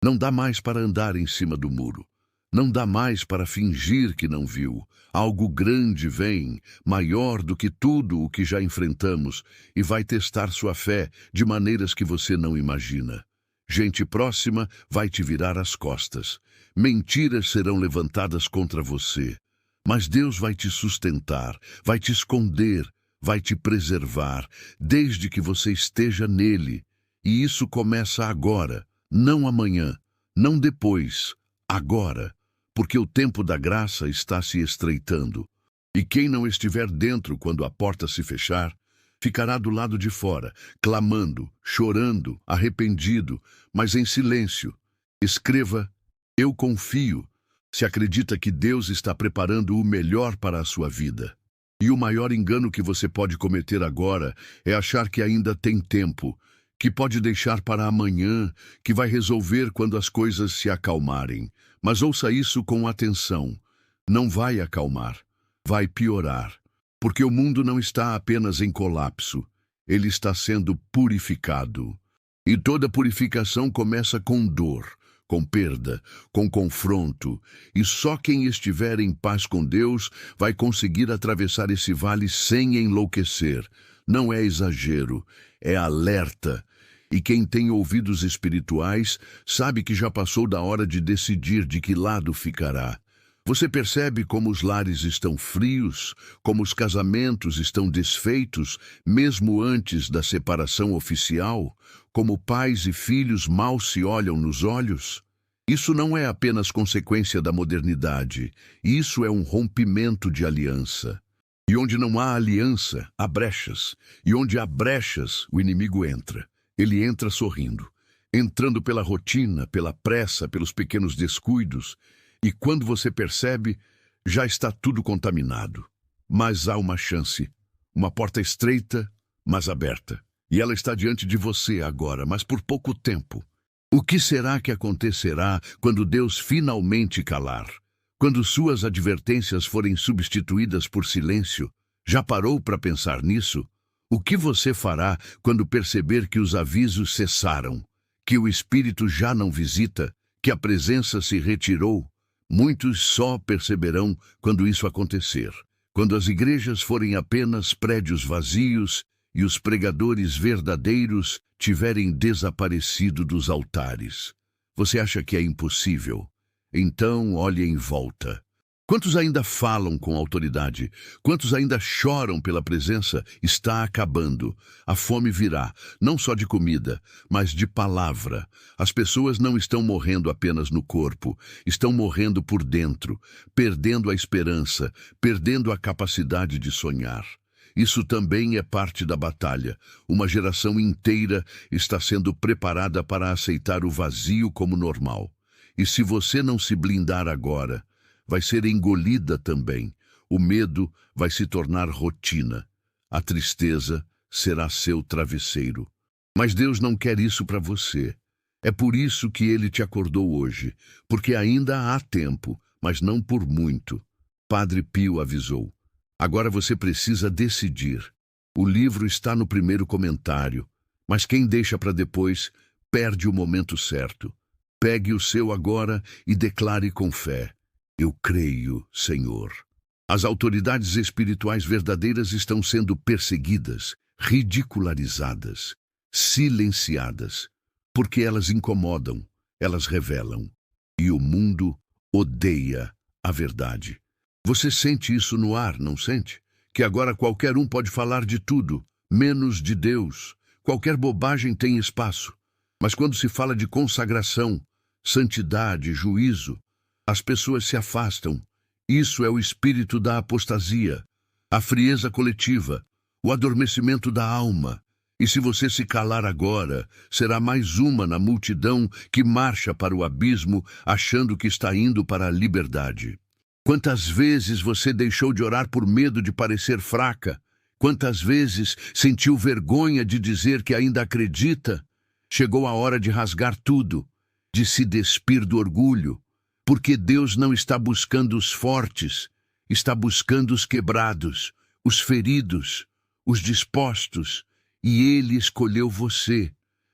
Não dá mais para andar em cima do muro. Não dá mais para fingir que não viu. Algo grande vem, maior do que tudo o que já enfrentamos, e vai testar sua fé de maneiras que você não imagina. Gente próxima vai te virar as costas. Mentiras serão levantadas contra você. Mas Deus vai te sustentar, vai te esconder, vai te preservar, desde que você esteja nele. E isso começa agora, não amanhã, não depois, agora, porque o tempo da graça está se estreitando. E quem não estiver dentro quando a porta se fechar, ficará do lado de fora, clamando, chorando, arrependido, mas em silêncio. Escreva: eu confio, se acredita que Deus está preparando o melhor para a sua vida. E o maior engano que você pode cometer agora é achar que ainda tem tempo, que pode deixar para amanhã, que vai resolver quando as coisas se acalmarem. Mas ouça isso com atenção. Não vai acalmar, vai piorar. Porque o mundo não está apenas em colapso, ele está sendo purificado. E toda purificação começa com dor, com perda, com confronto, e só quem estiver em paz com Deus vai conseguir atravessar esse vale sem enlouquecer. Não é exagero, é alerta. E quem tem ouvidos espirituais sabe que já passou da hora de decidir de que lado ficará. Você percebe como os lares estão frios, como os casamentos estão desfeitos, mesmo antes da separação oficial, como pais e filhos mal se olham nos olhos? Isso não é apenas consequência da modernidade, isso é um rompimento de aliança. E onde não há aliança, há brechas, e onde há brechas, o inimigo entra. Ele entra sorrindo, entrando pela rotina, pela pressa, pelos pequenos descuidos. E quando você percebe, já está tudo contaminado. Mas há uma chance, uma porta estreita, mas aberta. E ela está diante de você agora, mas por pouco tempo. O que será que acontecerá quando Deus finalmente calar? Quando suas advertências forem substituídas por silêncio? Já parou para pensar nisso? O que você fará quando perceber que os avisos cessaram, que o Espírito já não visita, que a presença se retirou? Muitos só perceberão quando isso acontecer, quando as igrejas forem apenas prédios vazios e os pregadores verdadeiros tiverem desaparecido dos altares. Você acha que é impossível? Então olhe em volta. Quantos ainda falam com autoridade? Quantos ainda choram pela presença? Está acabando. A fome virá, não só de comida, mas de palavra. As pessoas não estão morrendo apenas no corpo, estão morrendo por dentro, perdendo a esperança, perdendo a capacidade de sonhar. Isso também é parte da batalha. Uma geração inteira está sendo preparada para aceitar o vazio como normal. E se você não se blindar agora, vai ser engolida também. O medo vai se tornar rotina. A tristeza será seu travesseiro. Mas Deus não quer isso para você. É por isso que Ele te acordou hoje, porque ainda há tempo, mas não por muito. Padre Pio avisou. Agora você precisa decidir. O livro está no primeiro comentário, mas quem deixa para depois perde o momento certo. Pegue o seu agora e declare com fé: eu creio, Senhor. As autoridades espirituais verdadeiras estão sendo perseguidas, ridicularizadas, silenciadas, porque elas incomodam, elas revelam. E o mundo odeia a verdade. Você sente isso no ar, não sente? Que agora qualquer um pode falar de tudo, menos de Deus. Qualquer bobagem tem espaço. Mas quando se fala de consagração, santidade, juízo, as pessoas se afastam. Isso é o espírito da apostasia, a frieza coletiva, o adormecimento da alma. E se você se calar agora, será mais uma na multidão que marcha para o abismo achando que está indo para a liberdade. Quantas vezes você deixou de orar por medo de parecer fraca? Quantas vezes sentiu vergonha de dizer que ainda acredita? Chegou a hora de rasgar tudo, de se despir do orgulho, porque Deus não está buscando os fortes, está buscando os quebrados, os feridos, os dispostos, e Ele escolheu você,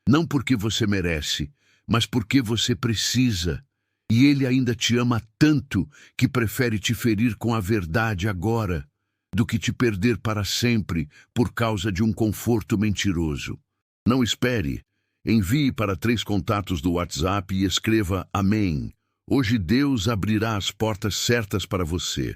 não porque você merece, mas porque você precisa. E ele ainda te ama tanto que prefere te ferir com a verdade agora do que te perder para sempre por causa de um conforto mentiroso. Não espere. Envie para 3 contatos do WhatsApp e escreva Amém. Hoje Deus abrirá as portas certas para você.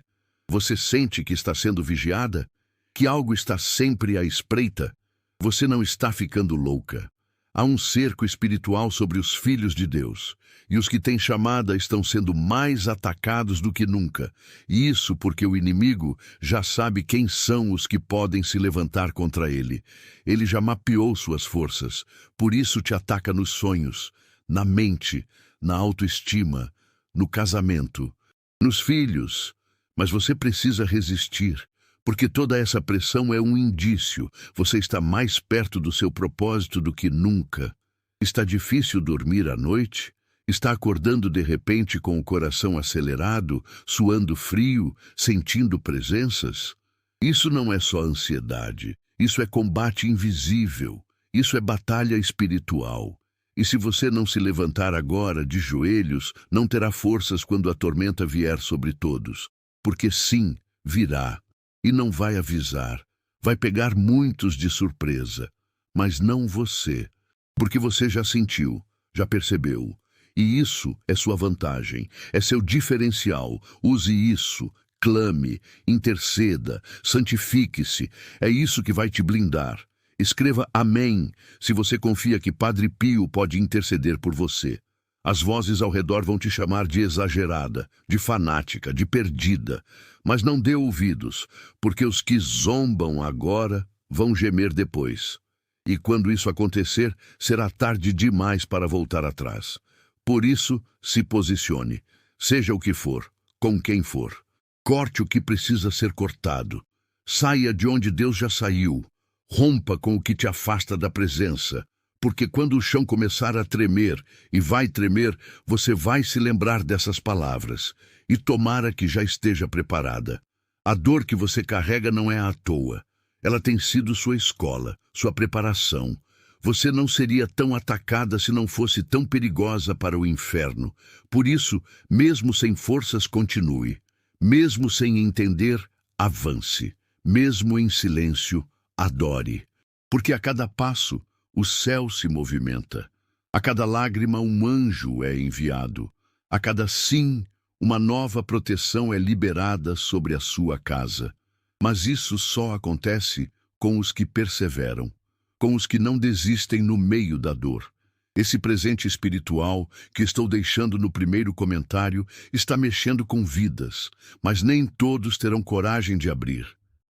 Você sente que está sendo vigiada? Que algo está sempre à espreita? Você não está ficando louca. Há um cerco espiritual sobre os filhos de Deus, e os que têm chamada estão sendo mais atacados do que nunca. E isso porque o inimigo já sabe quem são os que podem se levantar contra ele. Ele já mapeou suas forças, por isso te ataca nos sonhos, na mente, na autoestima, no casamento, nos filhos. Mas você precisa resistir. Porque toda essa pressão é um indício. Você está mais perto do seu propósito do que nunca. Está difícil dormir à noite? Está acordando de repente com o coração acelerado, suando frio, sentindo presenças? Isso não é só ansiedade. Isso é combate invisível. Isso é batalha espiritual. E se você não se levantar agora de joelhos, não terá forças quando a tormenta vier sobre todos. Porque sim, virá. E não vai avisar, vai pegar muitos de surpresa, mas não você, porque você já sentiu, já percebeu. E isso é sua vantagem, é seu diferencial. Use isso, clame, interceda, santifique-se. É isso que vai te blindar. Escreva Amém, se você confia que Padre Pio pode interceder por você. As vozes ao redor vão te chamar de exagerada, de fanática, de perdida. Mas não dê ouvidos, porque os que zombam agora vão gemer depois. E quando isso acontecer, será tarde demais para voltar atrás. Por isso, se posicione, seja o que for, com quem for. Corte o que precisa ser cortado. Saia de onde Deus já saiu. Rompa com o que te afasta da presença. Porque quando o chão começar a tremer, e vai tremer, você vai se lembrar dessas palavras. E tomara que já esteja preparada. A dor que você carrega não é à toa. Ela tem sido sua escola, sua preparação. Você não seria tão atacada se não fosse tão perigosa para o inferno. Por isso, mesmo sem forças, continue. Mesmo sem entender, avance. Mesmo em silêncio, adore. Porque a cada passo, o céu se movimenta. A cada lágrima, um anjo é enviado. A cada sim, uma nova proteção é liberada sobre a sua casa. Mas isso só acontece com os que perseveram, com os que não desistem no meio da dor. Esse presente espiritual que estou deixando no primeiro comentário está mexendo com vidas, mas nem todos terão coragem de abrir.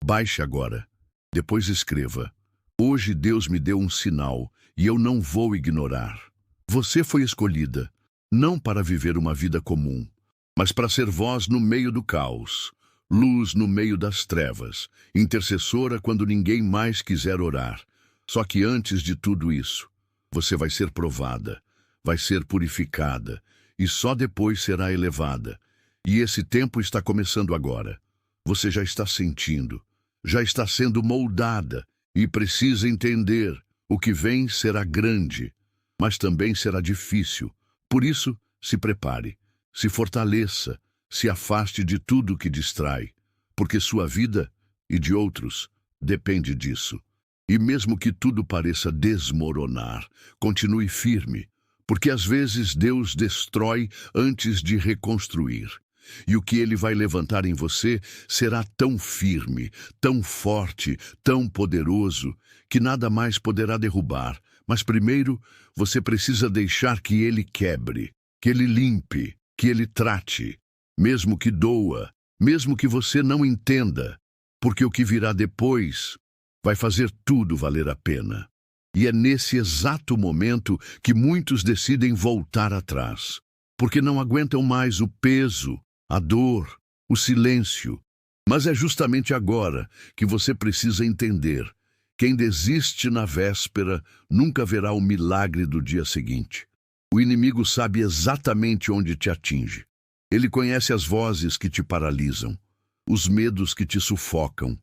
Baixe agora. Depois escreva: Hoje Deus me deu um sinal e eu não vou ignorar. Você foi escolhida, não para viver uma vida comum, mas para ser voz no meio do caos, luz no meio das trevas, intercessora quando ninguém mais quiser orar. Só que antes de tudo isso, você vai ser provada, vai ser purificada e só depois será elevada. E esse tempo está começando agora. Você já está sentindo, já está sendo moldada. E precisa entender, o que vem será grande, mas também será difícil. Por isso, se prepare, se fortaleça, se afaste de tudo que distrai, porque sua vida e de outros depende disso. E mesmo que tudo pareça desmoronar, continue firme, porque às vezes Deus destrói antes de reconstruir. E o que Ele vai levantar em você será tão firme, tão forte, tão poderoso, que nada mais poderá derrubar. Mas primeiro, você precisa deixar que Ele quebre, que Ele limpe, que Ele trate, mesmo que doa, mesmo que você não entenda, porque o que virá depois vai fazer tudo valer a pena. E é nesse exato momento que muitos decidem voltar atrás, porque não aguentam mais o peso, a dor, o silêncio. Mas é justamente agora que você precisa entender: quem desiste na véspera nunca verá o milagre do dia seguinte. O inimigo sabe exatamente onde te atinge. Ele conhece as vozes que te paralisam, os medos que te sufocam,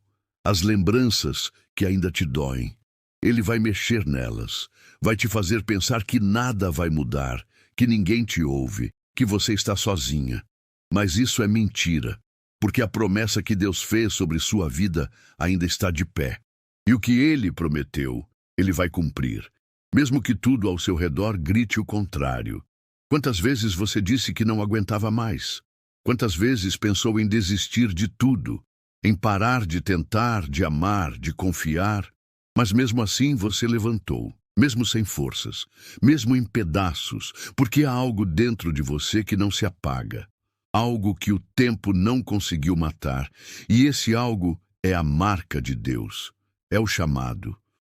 as lembranças que ainda te doem. Ele vai mexer nelas, vai te fazer pensar que nada vai mudar, que ninguém te ouve. que você está sozinha. Mas isso é mentira, porque a promessa que Deus fez sobre sua vida ainda está de pé. E o que Ele prometeu, Ele vai cumprir, mesmo que tudo ao seu redor grite o contrário. Quantas vezes você disse que não aguentava mais? Quantas vezes pensou em desistir de tudo, em parar de tentar, de amar, de confiar? Mas mesmo assim você levantou, mesmo sem forças, mesmo em pedaços, porque há algo dentro de você que não se apaga. Algo que o tempo não conseguiu matar. E esse algo é a marca de Deus. É o chamado.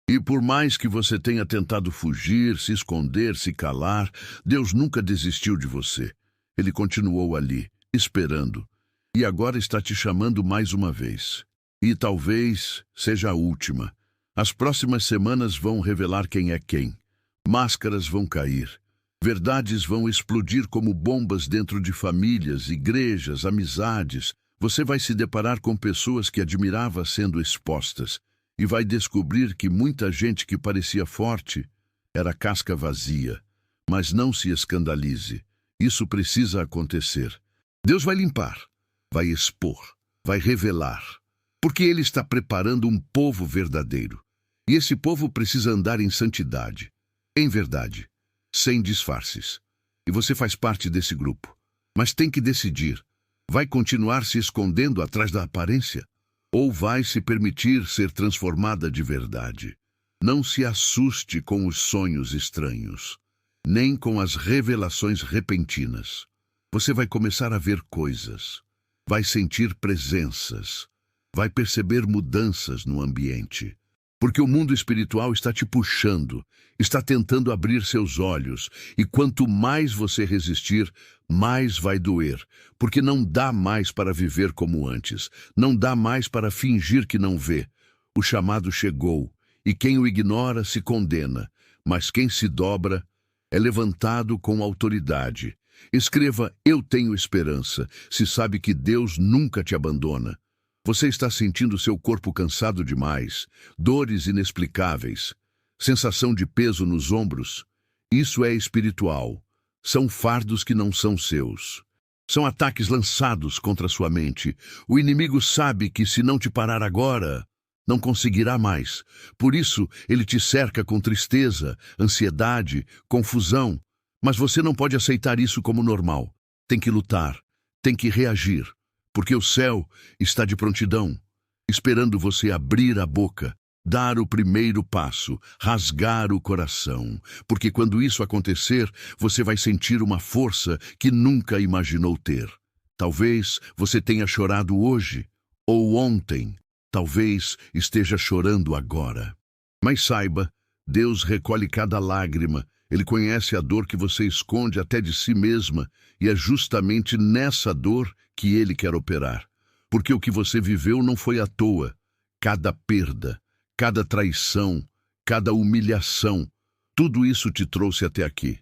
E por mais que você tenha tentado fugir, se esconder, se calar, Deus nunca desistiu de você. Ele continuou ali, esperando. E agora está te chamando mais uma vez. E talvez seja a última. As próximas semanas vão revelar quem é quem. Máscaras vão cair. Verdades vão explodir como bombas dentro de famílias, igrejas, amizades. Você vai se deparar com pessoas que admirava sendo expostas e vai descobrir que muita gente que parecia forte era casca vazia. Mas não se escandalize. Isso precisa acontecer. Deus vai limpar, vai expor, vai revelar. Porque Ele está preparando um povo verdadeiro. E esse povo precisa andar em santidade, em verdade, sem disfarces. E você faz parte desse grupo. Mas tem que decidir. Vai continuar se escondendo atrás da aparência? Ou vai se permitir ser transformada de verdade? Não se assuste com os sonhos estranhos, nem com as revelações repentinas. Você vai começar a ver coisas, vai sentir presenças, vai perceber mudanças no ambiente. Porque o mundo espiritual está te puxando, está tentando abrir seus olhos, e quanto mais você resistir, mais vai doer, porque não dá mais para viver como antes, não dá mais para fingir que não vê. O chamado chegou, e quem o ignora se condena, mas quem se dobra é levantado com autoridade. Escreva: eu tenho esperança, se sabe que Deus nunca te abandona. Você está sentindo seu corpo cansado demais, dores inexplicáveis, sensação de peso nos ombros? Isso é espiritual. São fardos que não são seus. São ataques lançados contra sua mente. O inimigo sabe que se não te parar agora, não conseguirá mais. Por isso, ele te cerca com tristeza, ansiedade, confusão. Mas você não pode aceitar isso como normal. Tem que lutar, tem que reagir. Porque o céu está de prontidão, esperando você abrir a boca, dar o primeiro passo, rasgar o coração. Porque quando isso acontecer, você vai sentir uma força que nunca imaginou ter. Talvez você tenha chorado hoje ou ontem. Talvez esteja chorando agora. Mas saiba, Deus recolhe cada lágrima. Ele conhece a dor que você esconde até de si mesma, e é justamente nessa dor que Ele quer operar. Porque o que você viveu não foi à toa. Cada perda, cada traição, cada humilhação, tudo isso te trouxe até aqui.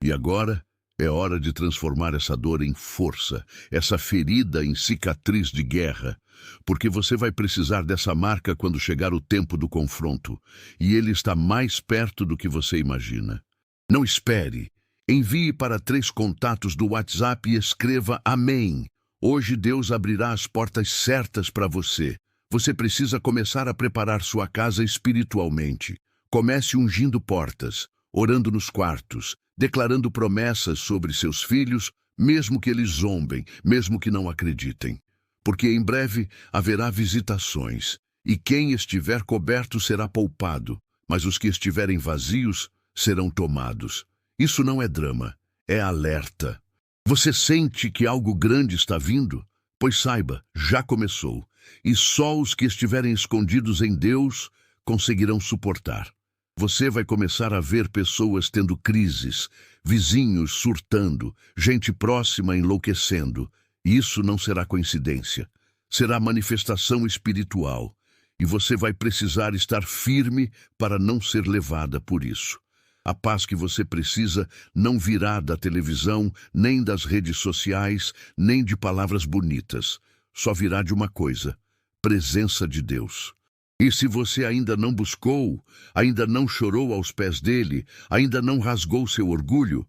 E agora é hora de transformar essa dor em força, essa ferida em cicatriz de guerra. Porque você vai precisar dessa marca quando chegar o tempo do confronto. E ele está mais perto do que você imagina. Não espere. Envie para 3 contatos do WhatsApp e escreva amém. Hoje Deus abrirá as portas certas para você. Você precisa começar a preparar sua casa espiritualmente. Comece ungindo portas, orando nos quartos, declarando promessas sobre seus filhos, mesmo que eles zombem, mesmo que não acreditem. Porque em breve haverá visitações, e quem estiver coberto será poupado, mas os que estiverem vazios serão tomados. Isso não é drama, é alerta. Você sente que algo grande está vindo? Pois saiba, já começou. E só os que estiverem escondidos em Deus conseguirão suportar. Você vai começar a ver pessoas tendo crises, vizinhos surtando, gente próxima enlouquecendo. E isso não será coincidência. Será manifestação espiritual. E você vai precisar estar firme para não ser levada por isso. A paz que você precisa não virá da televisão, nem das redes sociais, nem de palavras bonitas. Só virá de uma coisa: presença de Deus. E se você ainda não buscou, ainda não chorou aos pés dele, ainda não rasgou seu orgulho,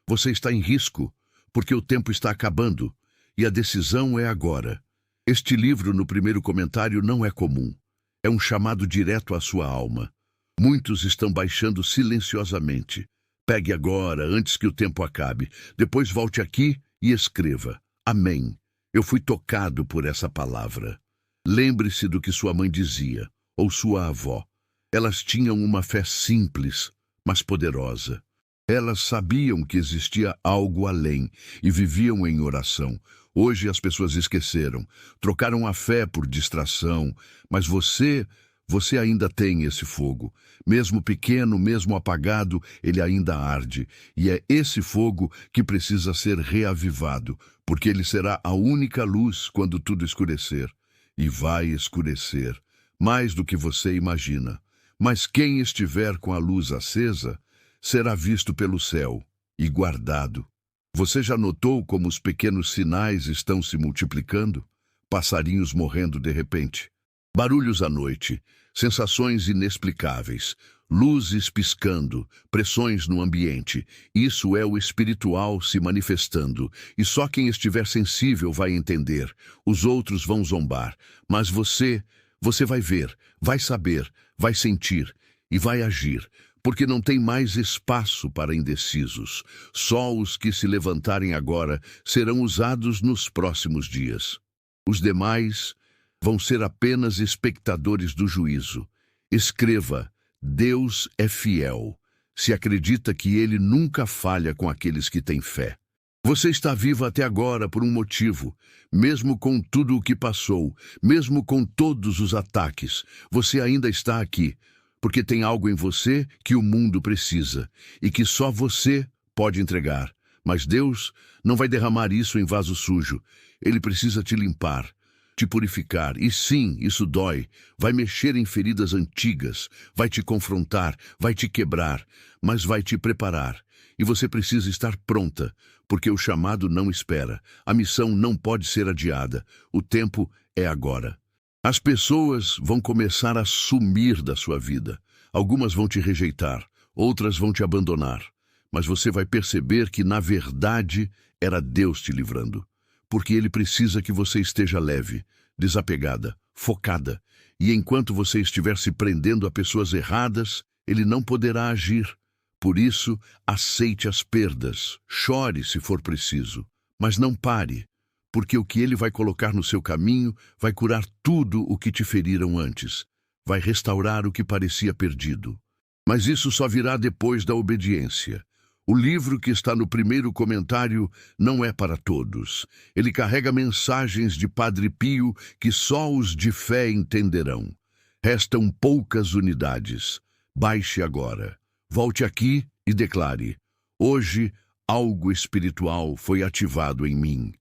você está em risco, porque o tempo está acabando e a decisão é agora. Este livro, no primeiro comentário, não é comum. É um chamado direto à sua alma. Muitos estão baixando silenciosamente. Pegue agora, antes que o tempo acabe. Depois volte aqui e escreva. Amém. Eu fui tocado por essa palavra. Lembre-se do que sua mãe dizia, ou sua avó. Elas tinham uma fé simples, mas poderosa. Elas sabiam que existia algo além e viviam em oração. Hoje as pessoas esqueceram, trocaram a fé por distração, mas você ainda tem esse fogo. Mesmo pequeno, mesmo apagado, ele ainda arde. E é esse fogo que precisa ser reavivado, porque ele será a única luz quando tudo escurecer. E vai escurecer, mais do que você imagina. Mas quem estiver com a luz acesa, será visto pelo céu e guardado. Você já notou como os pequenos sinais estão se multiplicando? Passarinhos morrendo de repente. Barulhos à noite, sensações inexplicáveis, luzes piscando, pressões no ambiente. Isso é o espiritual se manifestando, e só quem estiver sensível vai entender. Os outros vão zombar, mas você vai ver, vai saber, vai sentir e vai agir, porque não tem mais espaço para indecisos. Só os que se levantarem agora serão usados nos próximos dias. Os demais vão ser apenas espectadores do juízo. Escreva: Deus é fiel. Se acredita que Ele nunca falha com aqueles que têm fé. Você está vivo até agora por um motivo. Mesmo com tudo o que passou, mesmo com todos os ataques, você ainda está aqui, porque tem algo em você que o mundo precisa e que só você pode entregar. Mas Deus não vai derramar isso em vaso sujo. Ele precisa te limpar, te purificar. E sim, isso dói. Vai mexer em feridas antigas, vai te confrontar, vai te quebrar, mas vai te preparar. E você precisa estar pronta, porque o chamado não espera. A missão não pode ser adiada. O tempo é agora. As pessoas vão começar a sumir da sua vida. Algumas vão te rejeitar, outras vão te abandonar. Mas você vai perceber que, na verdade, era Deus te livrando. Porque Ele precisa que você esteja leve, desapegada, focada. E enquanto você estiver se prendendo a pessoas erradas, Ele não poderá agir. Por isso, aceite as perdas, chore se for preciso, mas não pare, porque o que Ele vai colocar no seu caminho vai curar tudo o que te feriram antes, vai restaurar o que parecia perdido. Mas isso só virá depois da obediência. O livro que está no primeiro comentário não é para todos. Ele carrega mensagens de Padre Pio que só os de fé entenderão. Restam poucas unidades. Baixe agora. Volte aqui e declare: hoje algo espiritual foi ativado em mim.